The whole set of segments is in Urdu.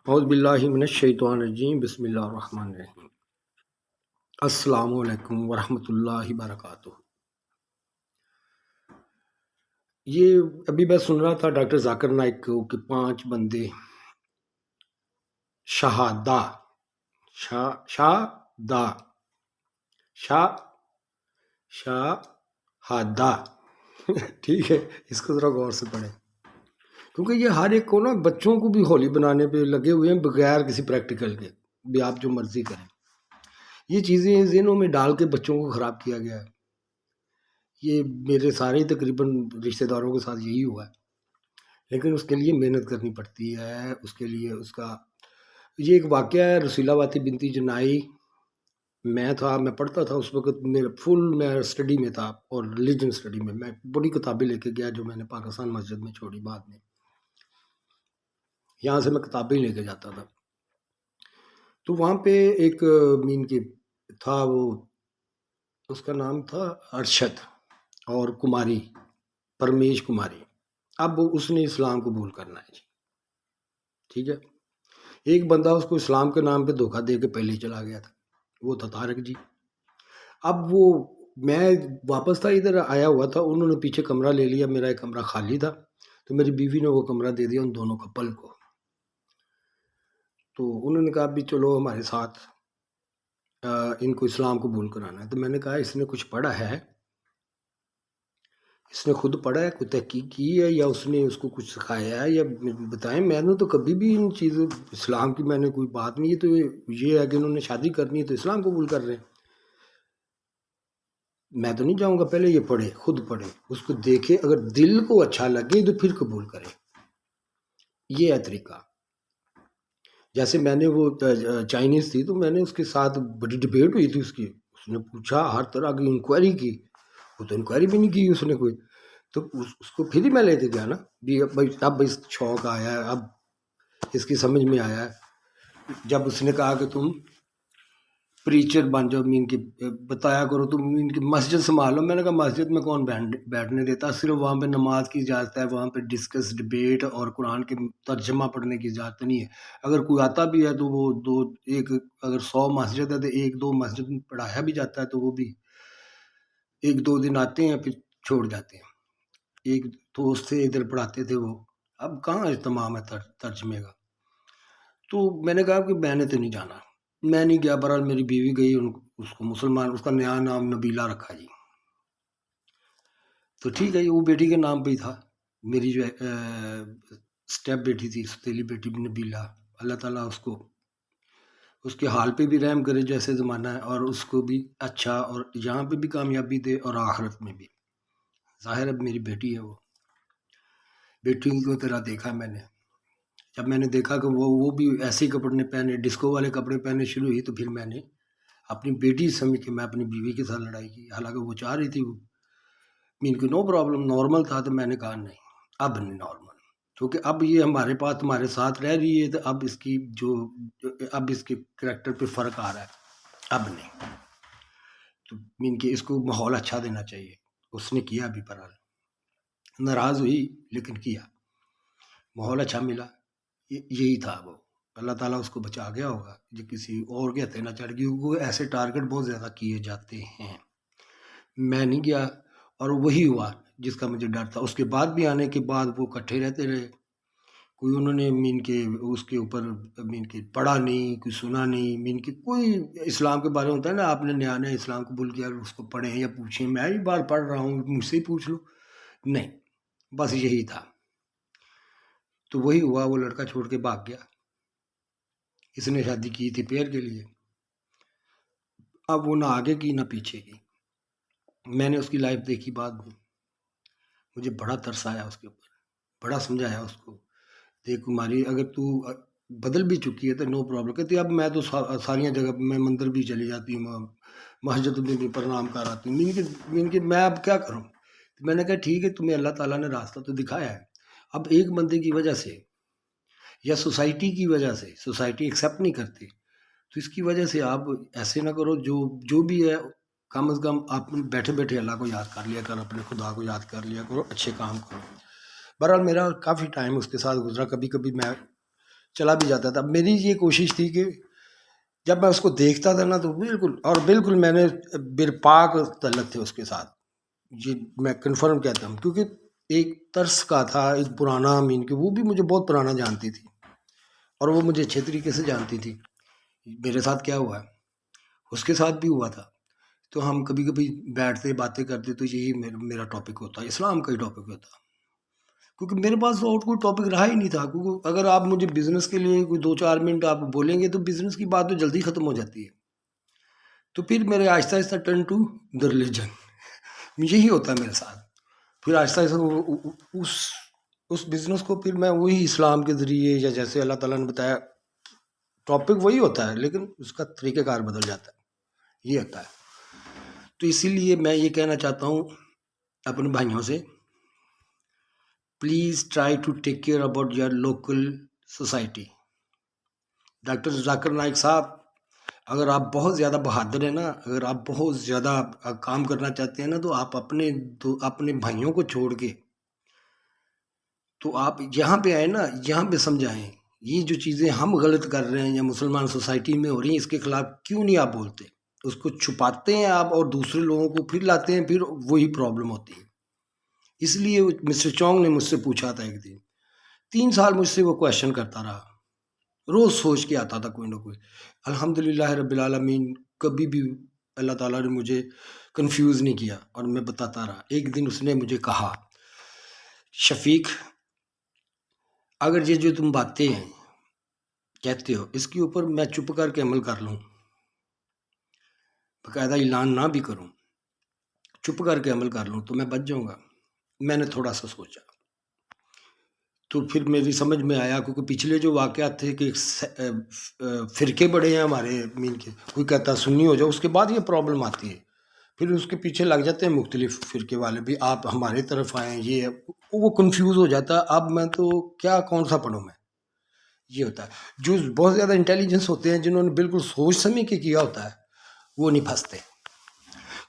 اعوذ باللہ من الشیطان الرجیم، بسم اللہ الرحمن الرحیم۔ السلام علیکم ورحمۃ اللہ وبرکاتہ۔ یہ ابھی میں سن رہا تھا ڈاکٹر ذاکر نائک کو کہ 5 بندے شہادہ شہادہ شہادہ ٹھیک ہے، اس کو ذرا غور سے پڑھیں، کیونکہ یہ ہر ایک کو نا بچوں کو بھی ہولی بنانے پہ لگے ہوئے ہیں بغیر کسی پریکٹیکل کے بھی، آپ جو مرضی کریں۔ یہ چیزیں ذہنوں میں ڈال کے بچوں کو خراب کیا گیا ہے۔ یہ میرے سارے تقریباً رشتہ داروں کے ساتھ یہی ہوا ہے، لیکن اس کے لیے محنت کرنی پڑتی ہے۔ اس کے لیے یہ ایک واقعہ ہے، رسیلہ واتی بنتی جنائی۔ میں پڑھتا تھا اس وقت، میں اسٹڈی میں تھا، اور ریلیجن اسٹڈی میں بڑی کتابیں لے کے گیا جو میں نے پاکستان مسجد میں چھوڑی بعد میں۔ یہاں سے میں کتابیں لے کے جاتا تھا، تو وہاں پہ ایک مین کے تھا، وہ اس کا نام تھا ارشد، اور کماری پرمیش کماری۔ اب اس نے اسلام قبول کرنا ہے جی، ٹھیک ہے۔ ایک بندہ اس کو اسلام کے نام پہ دھوکہ دے کے پہلے ہی چلا گیا تھا، وہ تھا طارق جی۔ اب میں واپس تھا، ادھر آیا ہوا تھا، انہوں نے پیچھے کمرہ لے لیا، میرا ایک کمرہ خالی تھا، تو میری بیوی نے وہ کمرہ دے دیا ان دونوں کپل کو۔ تو انہوں نے کہا بھی چلو ہمارے ساتھ، ان کو اسلام قبول کرانا ہے۔ تو میں نے کہا اس نے کچھ پڑھا ہے، اس نے خود پڑھا ہے، کوئی تحقیق کی ہے، یا اس نے اس کو کچھ سکھایا ہے، یا بتائیں۔ میں نے تو کبھی بھی ان چیزوں اسلام کی میں نے کوئی بات نہیں ہے، تو یہ ہے کہ انہوں نے شادی کرنی ہے تو اسلام قبول کر رہے ہیں، میں تو نہیں جاؤں گا۔ پہلے یہ پڑھے، خود پڑھے، اس کو دیکھے، اگر دل کو اچھا لگے تو پھر قبول کرے۔ یہ ہے طریقہ۔ جیسے میں نے وہ چائنیز تھی، تو میں نے اس کے ساتھ بڑی ڈبیٹ ہوئی تھی اس نے پوچھا، ہر طرح کی انکوائری کی، وہ تو انکوائری بھی نہیں کی اس نے کوئی، تو اس کو پھر ہی میں لے کے گیا نا بھی، اب اس شوق آیا ہے، اب اس کی سمجھ میں آیا ہے۔ جب اس نے کہا کہ تم پریچر بن جاؤ، مین کی بتایا کرو، تم مین کی مسجد سنبھالو، میں نے کہا مسجد میں کون بیٹھنے دیتا، صرف وہاں پہ نماز کی اجازت ہے، وہاں پہ ڈسکس ڈبیٹ اور قرآن کے ترجمہ پڑھنے کی اجازت نہیں ہے۔ اگر کوئی آتا بھی ہے تو وہ اگر 100 مسجد ہے تو 1-2 مسجد میں پڑھایا بھی جاتا ہے، تو وہ بھی 1-2 دن آتے ہیں پھر چھوڑ جاتے ہیں۔ ایک دوست تھے ادھر پڑھاتے تھے، وہ اب کہاں اہتمام ہے ترجمے کا۔ تو میں نے کہا کہ میں نے تو نہیں جانا، میں نہیں گیا۔ بہرحال میری بیوی گئی، اس کو مسلمان، اس کا نیا نام نبیلہ رکھا جی، تو ٹھیک ہے، وہ بیٹی کے نام پہ ہی تھا۔ میری جو اسٹیپ بیٹی تھی، ستیلی بیٹی نبیلہ، اللہ تعالیٰ اس کے حال پہ بھی رحم کرے جیسے زمانہ ہے، اور اس کو بھی اچھا، اور یہاں پہ بھی کامیابی دے اور آخرت میں بھی۔ ظاہر اب میری بیٹی ہے، وہ بیٹی کی طرح دیکھا میں نے۔ جب میں نے دیکھا کہ وہ بھی ایسے کپڑے پہنے، ڈسکو والے کپڑے پہنے شروع ہوئی، تو پھر میں نے اپنی بیٹی سمجھ کے میں اپنی بیوی کے ساتھ لڑائی کی، حالانکہ وہ چاہ رہی تھی، وہ مین کو نو پرابلم، نارمل تھا۔ تو میں نے کہا نہیں، اب نہیں نارمل، کیونکہ اب یہ ہمارے پاس ہمارے ساتھ رہ رہی ہے، تو اب اس کے کریکٹر پہ فرق آ رہا ہے، اب نہیں۔ تو مین کہ اس کو ماحول اچھا دینا چاہیے، اس نے کیا بھی، پر ناراض ہوئی لیکن کیا، ماحول اچھا ملا، یہی تھا وہ۔ اللہ تعالیٰ اس کو بچا گیا ہوگا، جو کسی اور کے ہتھے نہ چڑھ گئی، وہ ایسے ٹارگٹ بہت زیادہ کیے جاتے ہیں۔ میں نہیں گیا، اور وہی ہوا جس کا مجھے ڈر تھا۔ اس کے بعد بھی آنے کے بعد وہ اکٹھے رہتے رہے، کوئی انہوں نے مین کے اس کے اوپر مین کے پڑھا نہیں، کوئی سنا نہیں، مین کے کوئی اسلام کے بارے میں ہوتا ہے نا، آپ نے نیا نیا اسلام قبول کیا، اس کو پڑھیں یا پوچھیں، میں بھی بار پڑھ رہا ہوں، مجھ سے ہی پوچھ لو، نہیں، بس یہی تھا۔ تو وہی ہوا، وہ لڑکا چھوڑ کے بھاگ گیا۔ اس نے شادی کی تھی پیر کے لیے، اب وہ نہ آگے کی نہ پیچھے کی۔ میں نے اس کی لائف دیکھی بعد میں، مجھے بڑا ترس آیا اس کے اوپر، بڑا سمجھایا اس کو، دیکھ کماری، اگر تو بدل بھی چکی ہے تو نو پرابلم۔ کہتی اب میں تو ساری جگہ میں مندر بھی چلی جاتی ہوں، مسجد میں بھی پرنام کر آتی ہوں، میں اب کیا کروں؟ میں نے کہا ٹھیک ہے، تمہیں اللہ تعالیٰ نے راستہ تو دکھایا ہے، اب ایک بندے کی وجہ سے یا سوسائٹی کی وجہ سے، سوسائٹی ایکسیپٹ نہیں کرتی، تو اس کی وجہ سے آپ ایسے نہ کرو، جو بھی ہے کم از کم آپ بیٹھے بیٹھے اللہ کو یاد کر لیا کرو، اپنے خدا کو یاد کر لیا کرو، اچھے کام کرو۔ بہرحال میرا کافی ٹائم اس کے ساتھ گزرا، کبھی کبھی میں چلا بھی جاتا تھا. میری یہ کوشش تھی کہ جب میں اس کو دیکھتا تھا نا تو بالکل میں نے پاک تعلق تھے اس کے ساتھ. یہ میں کنفرم کہتا ہوں کیونکہ ایک ترس کا تھا، ایک پرانا امین کہ وہ بھی مجھے بہت پرانا جانتی تھی اور وہ مجھے اچھے طریقے سے جانتی تھی. میرے ساتھ کیا ہوا ہے اس کے ساتھ بھی ہوا تھا. تو ہم کبھی کبھی بیٹھتے باتیں کرتے تو یہی میرا ٹاپک ہوتا، اسلام کا ہی ٹاپک ہوتا، کیونکہ میرے پاس اور کوئی ٹاپک رہا ہی نہیں تھا. کیونکہ اگر آپ مجھے بزنس کے لیے کوئی 2-4 منٹ آپ بولیں گے تو بزنس کی بات تو جلدی ختم ہو جاتی ہے. تو پھر میرے آہستہ آہستہ ٹرن ٹو دا ریلیجن، یہی ہوتا ہے میرے ساتھ. پھر آہستہ آہستہ اس بزنس کو پھر میں وہی اسلام کے ذریعے یا جیسے اللہ تعالیٰ نے بتایا ٹاپک وہی ہوتا ہے لیکن اس کا طریقہ کار بدل جاتا ہے. یہ ہوتا ہے. تو اسی لیے میں یہ کہنا چاہتا ہوں اپنے بھائیوں سے، please try to take care about your local society. Doctor Zakir Naik صاحب، اگر آپ بہت زیادہ بہادر ہیں نا، اگر آپ بہت زیادہ کام کرنا چاہتے ہیں نا تو آپ اپنے بھائیوں کو چھوڑ کے تو آپ یہاں پہ آئے نا، یہاں پہ سمجھائیں یہ جو چیزیں ہم غلط کر رہے ہیں یا مسلمان سوسائٹی میں ہو رہی ہیں اس کے خلاف کیوں نہیں آپ بولتے. اس کو چھپاتے ہیں آپ اور دوسرے لوگوں کو پھر لاتے ہیں، پھر وہی پرابلم ہوتی ہے. اس لیے مسٹر چونگ نے مجھ سے پوچھا تھا ایک دن، 3 سال مجھ سے وہ کویشچن کرتا رہا، روز سوچ کے آتا تھا کوئی نہ کوئی. الحمدللہ رب العالمین کبھی بھی اللہ تعالیٰ نے مجھے کنفیوز نہیں کیا اور میں بتاتا رہا. ایک دن اس نے مجھے کہا، شفیق اگر یہ جو تم باتیں ہیں کہتے ہو اس کے اوپر میں چپ کر کے عمل کر لوں، باقاعدہ اعلان نہ بھی کروں، چپ کر کے عمل کر لوں تو میں بچ جاؤں گا. میں نے تھوڑا سا سوچا تو پھر میری سمجھ میں آیا، کیونکہ پچھلے جو واقعات تھے کہ فرقے بڑے ہیں ہمارے مین کے، کوئی کہتا سنی ہو جاؤ، اس کے بعد یہ پرابلم آتی ہے. پھر اس کے پیچھے لگ جاتے ہیں مختلف فرقے والے بھی، آپ ہمارے طرف آئیں، یہ وہ کنفیوز ہو جاتا ہے. اب میں تو کیا کون سا پڑھوں میں، یہ ہوتا ہے. جو بہت زیادہ انٹیلیجنس ہوتے ہیں، جنہوں نے بالکل سوچ سمجھ کے کیا ہوتا ہے، وہ نہیں پھنستے.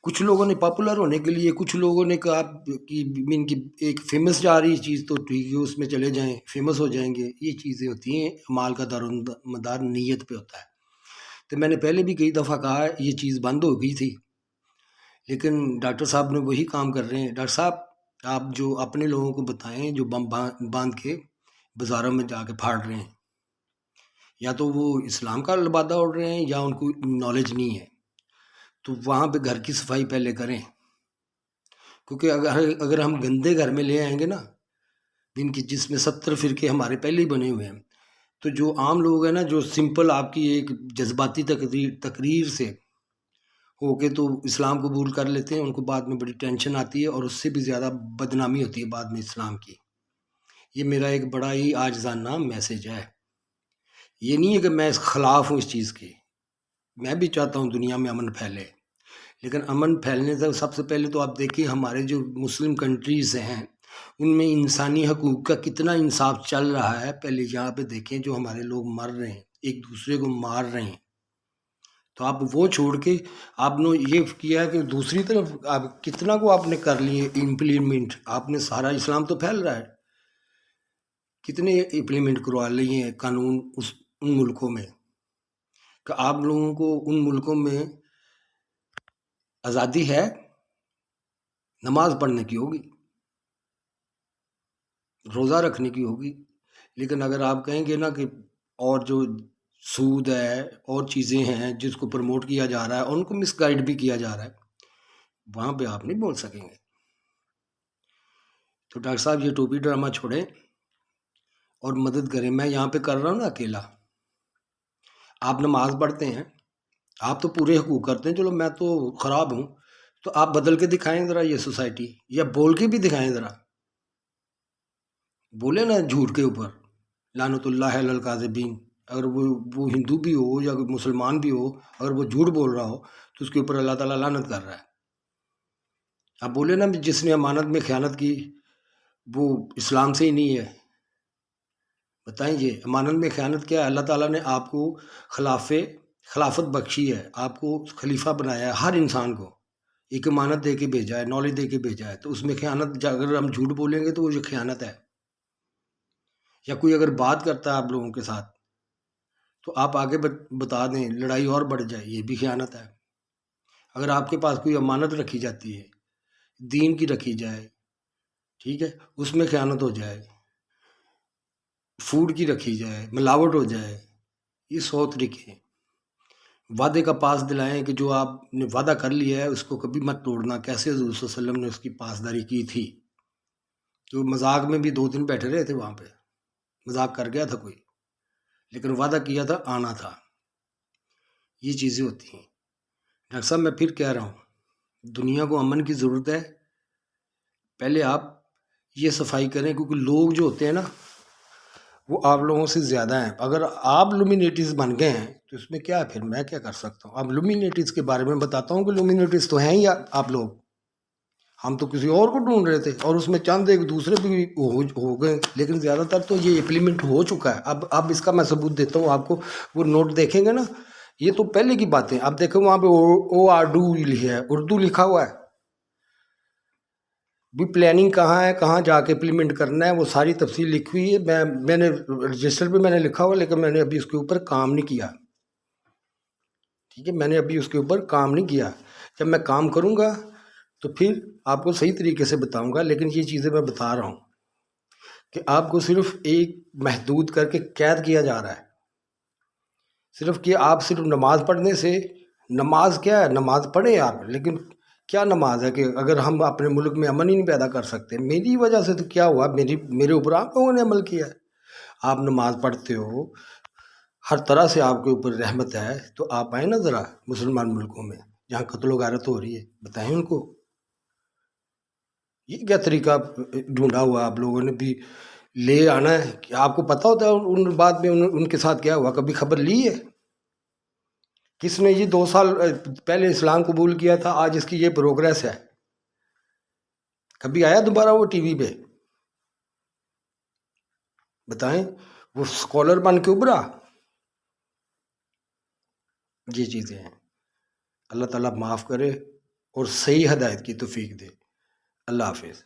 کچھ لوگوں نے پاپولر ہونے کے لیے، کچھ لوگوں نے کہا کہ مین کی ایک فیمس جا رہی چیز تو ٹھیک ہے اس میں چلے جائیں، فیمس ہو جائیں گے. یہ چیزیں ہوتی ہیں، مال کا دار مدار نیت پہ ہوتا ہے. تو میں نے پہلے بھی کئی دفعہ کہا یہ چیز بند ہو گئی تھی، لیکن ڈاکٹر صاحب نے وہی کام کر رہے ہیں. ڈاکٹر صاحب آپ جو اپنے لوگوں کو بتائیں جو بم باندھ کے بازاروں میں جا کے پھاڑ رہے ہیں، یا تو وہ اسلام کا لبادہ اڑ رہے ہیں یا ان کو نالج نہیں ہے. تو وہاں پہ گھر کی صفائی پہلے کریں، کیونکہ اگر ہم گندے گھر میں لے آئیں گے نا، جن کی جس میں 70 فرقے ہمارے پہلے ہی بنے ہوئے ہیں، تو جو عام لوگ ہیں نا، جو سمپل آپ کی ایک جذباتی تقریر سے ہو کے تو اسلام قبول کر لیتے ہیں، ان کو بعد میں بڑی ٹینشن آتی ہے اور اس سے بھی زیادہ بدنامی ہوتی ہے بعد میں اسلام کی. یہ میرا ایک بڑا ہی عاجزانہ میسج ہے. یہ نہیں ہے کہ میں اس خلاف ہوں اس چیز کے، میں بھی چاہتا ہوں دنیا میں امن پھیلے، لیکن امن پھیلنے سے سب سے پہلے تو آپ دیکھیں ہمارے جو مسلم کنٹریز ہیں ان میں انسانی حقوق کا کتنا انصاف چل رہا ہے. پہلے یہاں پہ دیکھیں جو ہمارے لوگ مر رہے ہیں، ایک دوسرے کو مار رہے ہیں، تو آپ وہ چھوڑ کے آپ نے یہ کیا کہ دوسری طرف آپ کتنا کو آپ نے کر لیے امپلیمنٹ. آپ نے سارا اسلام تو پھیل رہا ہے، کتنے امپلیمنٹ کروا لیے ہیں قانون ان ملکوں میں کہ آپ لوگوں کو ان ملکوں میں آزادی ہے، نماز پڑھنے کی ہوگی، روزہ رکھنے کی ہوگی. لیکن اگر آپ کہیں گے نا کہ اور جو سود ہے اور چیزیں ہیں جس کو پروموٹ کیا جا رہا ہے اور ان کو مس گائیڈ بھی کیا جا رہا ہے، وہاں پہ آپ نہیں بول سکیں گے. تو ڈاکٹر صاحب یہ ٹوپی ڈرامہ چھوڑیں اور مدد کریں. میں یہاں پہ کر رہا ہوں نا اکیلا، آپ نماز پڑھتے ہیں، آپ تو پورے حقوق کرتے ہیں، چلو میں تو خراب ہوں، تو آپ بدل کے دکھائیں ذرا یہ سوسائٹی، یا بول کے بھی دکھائیں ذرا. بولے نا جھوٹ کے اوپر لعنت اللہ علی الکاذبین، اگر وہ ہندو بھی ہو یا مسلمان بھی ہو، اگر وہ جھوٹ بول رہا ہو تو اس کے اوپر اللہ تعالیٰ لعنت کر رہا ہے. آپ بولے نا جس نے امانت میں خیانت کی وہ اسلام سے ہی نہیں ہے. بتائیں یہ امانت میں خیانت کیا ہے؟ اللہ تعالیٰ نے آپ کو خلافت بخشی ہے، آپ کو خلیفہ بنایا ہے، ہر انسان کو ایک امانت دے کے بھیجا ہے، نالج دے کے بھیجا ہے. تو اس میں خیانت اگر ہم جھوٹ بولیں گے تو وہ جو خیانت ہے. یا کوئی اگر بات کرتا ہے آپ لوگوں کے ساتھ تو آپ آگے بتا دیں، لڑائی اور بڑھ جائے، یہ بھی خیانت ہے۔ اگر آپ کے پاس کوئی امانت رکھی جاتی ہے، دین کی رکھی جائے، ٹھیک ہے، اس میں خیانت ہو جائے، فوڈ کی رکھی جائے، ملاوٹ ہو جائے، یہ 100 طریقے ہیں۔ وعدے کا پاس دلائیں کہ جو آپ نے وعدہ کر لیا ہے اس کو کبھی مت توڑنا، کیسے حضور صلی اللہ علیہ وسلم نے اس کی پاسداری کی تھی۔ تو مذاق میں بھی 2 دن بیٹھے رہے تھے وہاں پہ، مذاق کر گیا تھا کوئی، لیکن وعدہ کیا تھا، آنا تھا۔ یہ چیزیں ہوتی ہیں۔ ڈاکٹر صاحب میں پھر کہہ رہا ہوں، دنیا کو امن کی ضرورت ہے۔ پہلے آپ یہ صفائی کریں، کیونکہ لوگ جو ہوتے ہیں نا وہ آپ لوگوں سے زیادہ ہیں۔ اگر آپ لومینیٹیز بن گئے ہیں تو اس میں کیا ہے، پھر میں کیا کر سکتا ہوں۔ اب لومینیٹیز کے بارے میں بتاتا ہوں کہ لومینیٹیز تو ہیں ہی آپ لوگ، ہم تو کسی اور کو ڈھونڈ رہے تھے، اور اس میں چند ایک دوسرے بھی ہو گئے، لیکن زیادہ تر تو یہ امپلیمنٹ ہو چکا ہے۔ اب اس کا میں ثبوت دیتا ہوں آپ کو، وہ نوٹ دیکھیں گے نا، یہ تو پہلے کی باتیں۔ اب دیکھو وہاں پہ ORDO ہے، اردو لکھا ہوا ہے، بھی پلاننگ کہاں ہے، کہاں جا کے امپلیمنٹ کرنا ہے، وہ ساری تفصیل لکھی ہوئی ہے۔ میں نے رجسٹر پہ میں نے لکھا ہوا، لیکن میں نے ابھی اس کے اوپر کام نہیں کیا، ٹھیک ہے، میں نے ابھی اس کے اوپر کام نہیں کیا۔ جب میں کام کروں گا تو پھر آپ کو صحیح طریقے سے بتاؤں گا، لیکن یہ چیزیں میں بتا رہا ہوں کہ آپ کو صرف ایک محدود کر کے قید کیا جا رہا ہے، صرف کہ آپ صرف نماز پڑھنے سے، نماز کیا ہے، نماز پڑھیں آپ، لیکن کیا نماز ہے کہ اگر ہم اپنے ملک میں امن ہی نہیں پیدا کر سکتے؟ میری وجہ سے تو کیا ہوا، میرے اوپر آپ لوگوں نے عمل کیا ہے۔ آپ نماز پڑھتے ہو، ہر طرح سے آپ کے اوپر رحمت ہے، تو آپ آئیں نا ذرا مسلمان ملکوں میں جہاں قتل و غارت ہو رہی ہے، بتائیں ان کو۔ یہ کیا طریقہ ڈھونڈا ہوا آپ لوگوں نے بھی لے آنا ہے؟ کہ آپ کو پتہ ہوتا ہے ان بعد میں ان کے ساتھ کیا ہوا؟ کبھی خبر لی ہے؟ کس نے یہ 2 سال پہلے اسلام قبول کیا تھا، آج اس کی یہ پروگریس ہے؟ کبھی آیا دوبارہ وہ ٹی وی پہ؟ بتائیں، وہ اسکالر بن کے ابھرا؟ یہ چیزیں ہیں۔ اللہ تعالیٰ معاف کرے اور صحیح ہدایت کی توفیق دے۔ اللہ حافظ۔